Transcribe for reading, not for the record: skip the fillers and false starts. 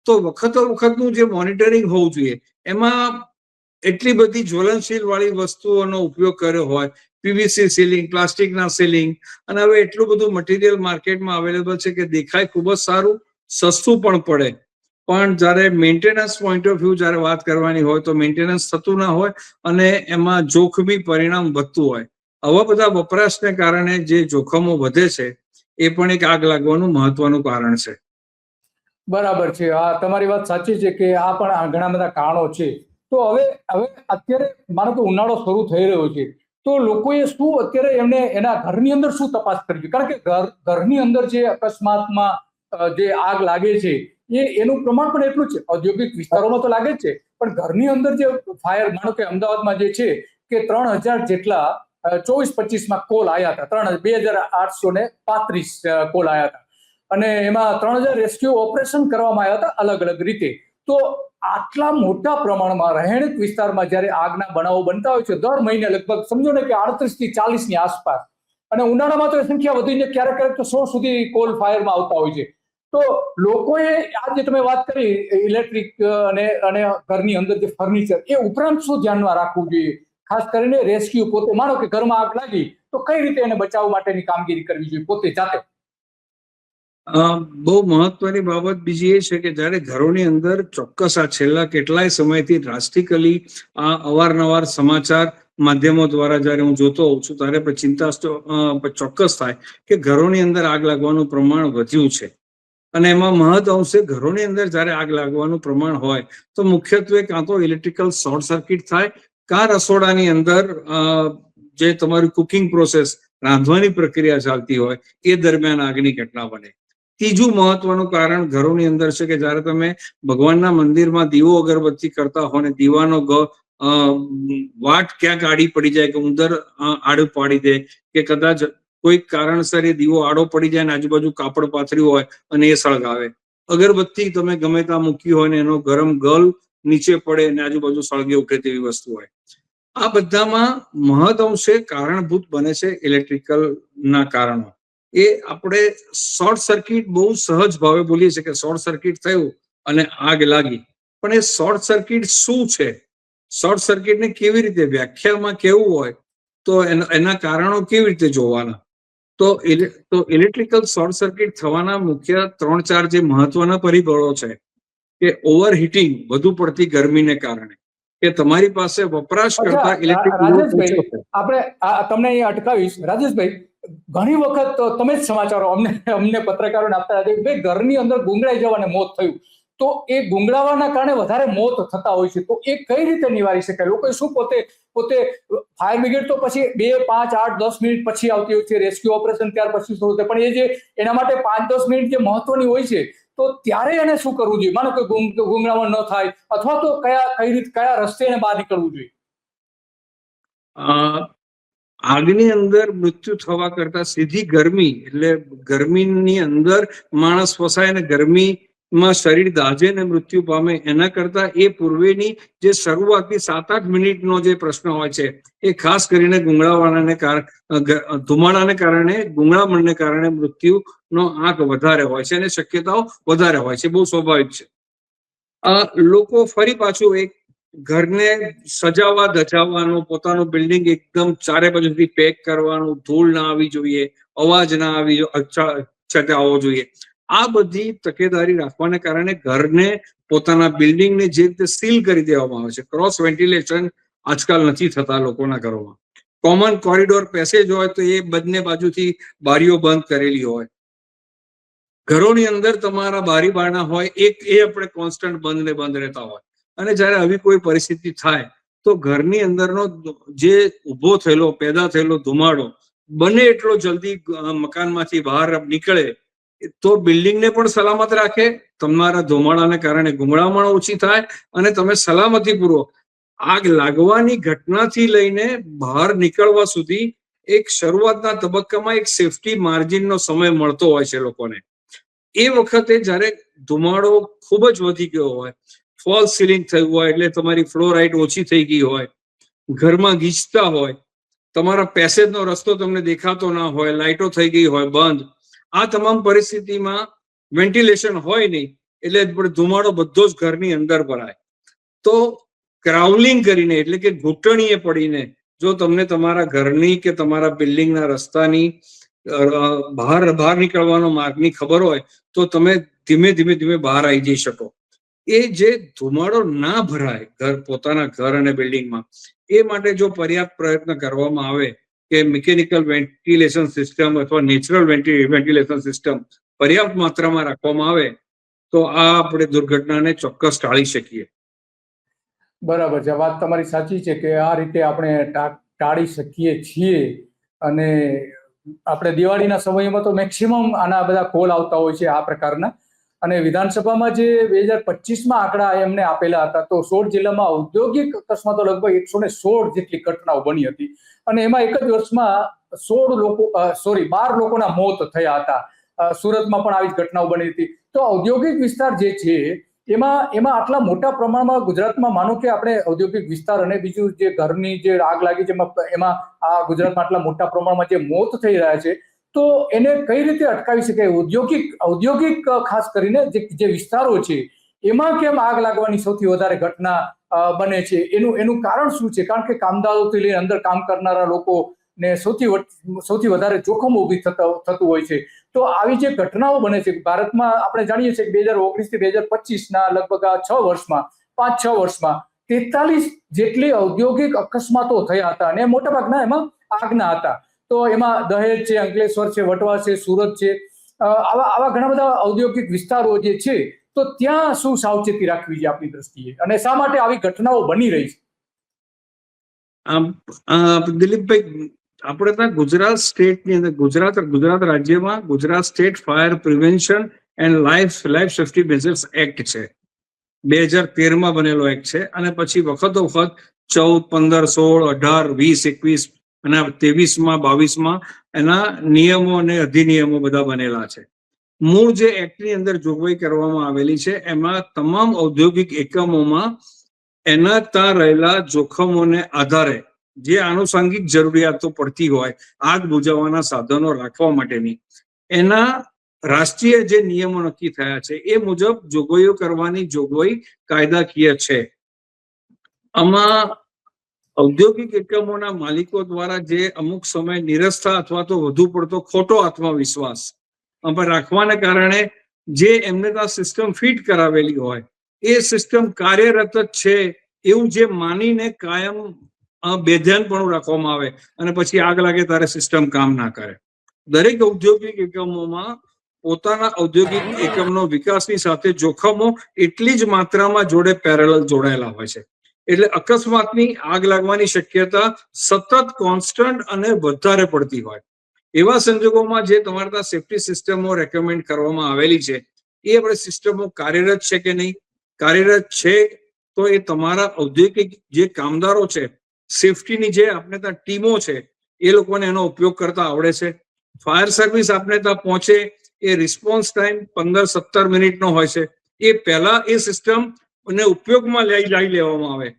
તો વખતનું જે મોનિટરિંગ હોવું જોઈએ એમાં એટલી બધી જ્વલનશીલ વાળી વસ્તુઓનો ઉપયોગ કર્યો હોય, પીવીસી સીલિંગ, પ્લાસ્ટિકના સીલિંગ, અને હવે એટલું બધું મટીરિયલ માર્કેટમાં અવેલેબલ છે કે દેખાય ખૂબ જ સારું, સસ્તું પણ પડે, પણ જ્યારે મેન્ટેનન્સ પોઈન્ટ ઓફ વ્યૂ જ્યારે વાત કરવાની હોય તો મેન્ટેનન્સ થતું ના હોય અને એમાં જોખમી પરિણામ વધતું હોય. આવા બધા વપરાશને કારણે જે જોખમો વધે છે એ પણ એક આગ લાગવાનું મહત્વનું કારણ છે. બરાબર છે, આ તમારી વાત સાચી છે કે આ પણ ઘણા બધા કારણો છે. તો હવે અત્યારે માનો કે ઉનાળો શરૂ થઈ રહ્યો છે, તો લોકોએ શું અત્યારે એમને એના ઘરની અંદર શું તપાસ કરવી? કારણ કે ઘરની અંદર જે અકસ્માતમાં જે આગ લાગે છે એનું પ્રમાણ પણ એટલું છે. ઔદ્યોગિક વિસ્તારોમાં તો લાગે જ છે, પણ ઘરની અંદર જે ફાયર, માનો કે અમદાવાદમાં જે છે કે 3000 જેટલા 24-25માં કોલ આવ્યા હતા, 2835 કોલ આવ્યા હતા, અને એમાં 3000 રેસ્ક્યુ ઓપરેશન કરવામાં આવ્યા હતા અલગ અલગ રીતે. તો આટલા મોટા પ્રમાણમાં રહેણાંક વિસ્તારમાં જ્યારે આગના બનાવો બનતા હોય છે દર મહિને લગભગ સમજો ને કે 38 થી 40 ની આસપાસ, અને ઉનાળામાં તો સંખ્યા વધીને ક્યારેક તો 100 સુધી કોલ ફાયરમાં આવતા હોય છે. તો લોકોએ આજે તમે વાત કરી ઇલેક્ટ્રિક અને ઘરની અંદર જે ફર્નિચર, એ ઉપરાંત શું ધ્યાનમાં રાખવું જોઈએ? ખાસ કરીને રેસ્ક્યુ પોતે, માનો કે ઘરમાં આગ લાગી તો કઈ રીતે એને બચાવવા માટેની કામગીરી કરવી જોઈએ પોતે જાતે? બહુ મહત્વની બાબત બીજી એ છે કે જ્યારે ઘરોની અંદર ચોક્કસ આ છેલ્લા કેટલાય સમયથી ડ્રાસ્ટિકલી આ અવારનવાર સમાચાર માધ્યમો દ્વારા જ્યારે હું જોતો હોઉં છું ત્યારે ચિંતા ચોક્કસ થાય કે ઘરોની અંદર આગ લાગવાનું પ્રમાણ વધ્યું છે. અને એમાં મહદ અંશે ઘરોની અંદર જ્યારે આગ લાગવાનું પ્રમાણ હોય તો મુખ્યત્વે કાં તો ઇલેક્ટ્રિકલ શોર્ટ સર્કિટ થાય, કાં રસોડાની અંદર જે તમારી કુકિંગ પ્રોસેસ, રાંધવાની પ્રક્રિયા ચાલતી હોય એ દરમિયાન આગની ઘટના બને. ત્રીજું મહત્વનું કારણ ઘરોની અંદર છે કે જ્યારે તમે ભગવાનના મંદિરમાં દીવો અગરબત્તી કરતા હો ને દીવાનો વાટ ક્યાંક આડી પડી જાય, કે ઉંદર આડું પાડી દે, કે કદાચ કોઈક કારણસર એ દીવો આડો પડી જાય ને આજુબાજુ કાપડ પાથર્યું હોય અને એ સળગાવે, અગરબત્તી તમે ગમે ત્યાં મૂકી હોય ને એનો ગરમ ગલ નીચે પડે અને આજુબાજુ સળગે ઉઠે તેવી વસ્તુ હોય. આ બધામાં મહદ અંશે કારણભૂત બને છે ઇલેક્ટ્રિકલ ના કારણો. એ આપણે શોર્ટ સર્કિટ બહુ સહજ ભાવે બોલીએ છીએ કે શોર્ટ સર્કિટ થયું અને આગ લાગી, પણ એ શોર્ટ સર્કિટ શું છે, શોર્ટ સર્કિટને કેવી રીતે વ્યાખ્યામાં કેવું હોય, તો એના કારણો કેવી રીતે જોવાના? તો ઇલેક્ટ્રિકલ શોર્ટ સર્કિટ થવાના મુખ્ય 3-4 જે મહત્વના પરિબળો છે કે ઓવરહીટિંગ, વધુ પડતી ગરમીને કારણે, કે તમારી પાસે વપરાશ કરતા ઇલેક્ટ્રિક. રાજેશભાઈ, આપણે તમને અહીં અટકાવીશ. રાજેશભાઈ, ઘણી વખત તમે જ સમાચારો અમને પત્રકારોને આપતા હતા કે ઘરની અંદર ગુંગળાઈ જવાને મોત થયું, તો એ ગુંગળાવાના કારણે વધારે મોત થતા હોય છે, તો એ કઈ રીતે નિવારી શકાય? લોકોએ શું પોતે ફાયર બ્રિગેડ તો પછી 2, 5, 8, 10 મિનિટ પછી આવતી હોય છે, રેસ્ક્યુ ઓપરેશન ત્યાર પછી શરૂ થાય, પણ એ જે એના માટે 5-10 મિનિટ જે મહત્વની હોય છે, તો ત્યારે એને શું કરવું જોઈએ? માનો કે ગુંગળામણ ન થાય, અથવા તો કયા રસ્તે એને બહાર નીકળવું જોઈએ? આગની અંદર મૃત્યુ થવા કરતા સીધી ગરમી, એટલે ગરમીની અંદર માણસ ફસાય અને ગરમીમાં શરીર દાઝે ને મૃત્યુ પામે, એના કરતા એ પૂર્વેની જે શરૂઆતની 7-8 મિનિટનો જે પ્રશ્ન હોય છે એ ખાસ કરીને ગુંગળાવાળાને કારણે, ધુમાડાને કારણે, ગુંગળામણને કારણે મૃત્યુનો આંક વધારે હોય છે અને શક્યતાઓ વધારે હોય છે. બહુ સ્વાભાવિક છે. લોકો ફરી પાછું એક ઘરને સજાવવા ધજાવવાનું, પોતાનું બિલ્ડિંગ એકદમ ચારે બાજુથી પેક કરવાનું, ધૂળ ના આવી જોઈએ, અવાજ ના આવી આવવો જોઈએ, આ બધી તકેદારી રાખવાને કારણે ઘરને, પોતાના બિલ્ડિંગને જે રીતે સીલ કરી દેવામાં આવે છે. ક્રોસ વેન્ટિલેશન આજકાલ નથી થતા લોકોના ઘરોમાં. કોમન કોરિડોર પેસેજ હોય તો એ બંને બાજુથી બારીઓ બંધ કરેલી હોય. ઘરોની અંદર તમારા બારી બારણા હોય એ આપણે કોન્સ્ટન્ટ બંધ રહેતા હોય, અને જ્યારે આવી કોઈ પરિસ્થિતિ થાય તો ઘરની અંદરનો જે ઉભો થયેલો, પેદા થયેલો ધુમાડો બને એટલો જલ્દી મકાનમાંથી બહાર નીકળે તો બિલ્ડિંગને પણ સલામત રાખે, તમારા ધુમાડાને કારણે ગુંગળામણ ઓછી થાય અને તમે સલામતીપૂર્વક આગ લાગવાની ઘટનાથી લઈને બહાર નીકળવા સુધી એક શરૂઆતના તબક્કામાં એક સેફટી માર્જિનનો સમય મળતો હોય છે લોકોને. એ વખતે જ્યારે ધુમાડો ખૂબ જ વધી ગયો હોય, ફોલ સીલિંગ થયું હોય, એટલે તમારી ફ્લોર હાઇટ ઓછી થઈ ગઈ હોય, ઘરમાં ગીચતા હોય, તમારા પેસેજનો રસ્તો તમને દેખાતો ના હોય, લાઇટો થઈ ગઈ હોય બંધ, આ તમામ પરિસ્થિતિમાં વેન્ટિલેશન હોય નહીં, એટલે ધુમાડો બધો જ ઘરની અંદર ભરાય. તો ક્રાઉલિંગ કરીને એટલે કે ઘૂંટણીએ પડીને જો તમને તમારા ઘરની કે તમારા બિલ્ડિંગના રસ્તાની બહાર નીકળવાનો માર્ગની ખબર હોય તો તમે ધીમે ધીમે બહાર આવી જઈ શકો. એ જે ધુમાડો ના ભરાય પોતાના ઘર અને બિલ્ડિંગમાં, એ માટે જો પર્યાપ્ત પ્રયત્ન કરવામાં આવે કે મિકેનિકલ વેન્ટિલેશન સિસ્ટમ અથવા નેચરલ વેન્ટિલેશન સિસ્ટમ પર્યાપ્ત માત્રામાં રાખવામાં આવે તો આ આપણે દુર્ઘટનાને ચોક્કસ ટાળી શકીએ. બરાબર છે, વાત તમારી સાચી છે કે આ રીતે આપણે ટાળી શકીએ છીએ. અને આપણે દિવાળીના સમયમાં તો મેક્સિમમ આના બધા કોલ આવતા હોય છે આ પ્રકારના. અને વિધાનસભામાં જે 2025માં આંકડા એમને આપેલા હતા તો 16 જિલ્લામાં ઔદ્યોગિક અકસ્માતો લગભગ 116 જેટલી ઘટનાઓ બની હતી. અને એમાં એક જ વર્ષમાં 12 લોકોના મોત થયા હતા. સુરતમાં પણ આવી જ ઘટનાઓ બની હતી. તો ઔદ્યોગિક વિસ્તાર જે છે એમાં આટલા મોટા પ્રમાણમાં ગુજરાતમાં, માનો કે આપણે ઔદ્યોગિક વિસ્તાર અને બીજું જે ઘરની જે આગ લાગી છે એમાં આ ગુજરાતમાં આટલા મોટા પ્રમાણમાં જે મોત થઈ રહ્યા છે, તો એને કઈ રીતે અટકાવી શકાય? ઔદ્યોગિક ખાસ કરીને જે વિસ્તારો છે એમાં કેમ આગ લાગવાની સૌથી વધારે ઘટના બને છે? એનું કારણ શું છે? કારણ કે કામદારોથી લઈને અંદર કામ કરનારા લોકોને સૌથી વધારે જોખમ ઊભી થતું હોય છે. તો આવી જે ઘટનાઓ બને છે ભારતમાં, આપણે જાણીએ છીએ કે 2019 થી 2025ના લગભગ 5-6 વર્ષમાં 43 જેટલી ઔદ્યોગિક અકસ્માતો થયા હતા અને મોટાભાગના એમાં આગના હતા. તો એમાં દહેજ છે, અંકલેશ્વર છે, વટવા છે, સુરત છે, આવા ઘણા બધા ઔદ્યોગિક વિસ્તારો જે છે, તો ત્યાં શું સાવચેતી રાખવી છે આપની દ્રષ્ટિએ, અને શા માટે આવી ઘટનાઓ બની રહી છે? દિલીપભાઈ, આપણે ત્યાં ગુજરાત સ્ટેટની અંદર ગુજરાત રાજ્યમાં Gujarat state fire prevention and life safety measures act છે. 2013માં બનેલો એક્ટ છે. અને પછી વખત 14, 15, 16, 18, 20, 21 અને 23માં 22માં એના નિયમો અને અધિનિયમો બધા બનેલા છે. મૂળ જે એક્ટની અંદર જોગવાઈ કરવામાં આવેલી છે એમાં તમામ ઔદ્યોગિક એકમોમાં એના ત્યાં રહેલા જોખમોને આધારે જે આનુષંગિક જરૂરિયાતો પડતી હોય આગ બુઝાવવાના સાધનો રાખવા માટેની, એના રાષ્ટ્રીય જે નિયમો નક્કી થયા છે એ મુજબ જોગવાઈઓ કરવાની જોગવાઈ કાયદાકીય છે. આમાં ઔદ્યોગિક એકમોના માલિકો દ્વારા જે અમુક સમય નિરસતા અથવા તો વધુ પડતો ખોટો આત્મવિશ્વાસ રાખવાને કારણે જે એમને ત્યાં સિસ્ટમ ફિટ કરાવેલી હોય એ સિસ્ટમ કાર્યરત જ છે એવું જે માનીને કાયમ બેધ્યાનપણું રાખવામાં આવે અને પછી આગ લાગે ત્યારે સિસ્ટમ કામ ના કરે. દરેક ઔદ્યોગિક એકમોમાં પોતાના ઔદ્યોગિક એકમનો વિકાસની સાથે જોખમો એટલી જ માત્રામાં પેરેલલ જોડાયેલા હોય છે. એટલે અકસ્માતની આગ લાગવાની શક્યતા સતત કોન્સ્ટન્ટ અને વધારે પડતી હોય. એવા સંજોગોમાં જે તમારે ત્યાં સેફ્ટી સિસ્ટમો રેકમેન્ડ કરવામાં આવેલી છે એ આપણે સિસ્ટમો કાર્યરત છે કે નહીં? કાર્યરત છે તો એ તમારા ઔદ્યોગિક જે કામદારો છે, સેફટીની જે આપણે ત્યાં ટીમો છે, એ લોકોને એનો ઉપયોગ કરતા આવડે છે. ફાયર સર્વિસ આપણે ત્યાં પહોંચે એ રિસ્પોન્સ ટાઈમ 15-17 મિનિટનો હોય છે. એ પહેલા એ સિસ્ટમ અને ઉપયોગમાં લઈ લેવામાં આવે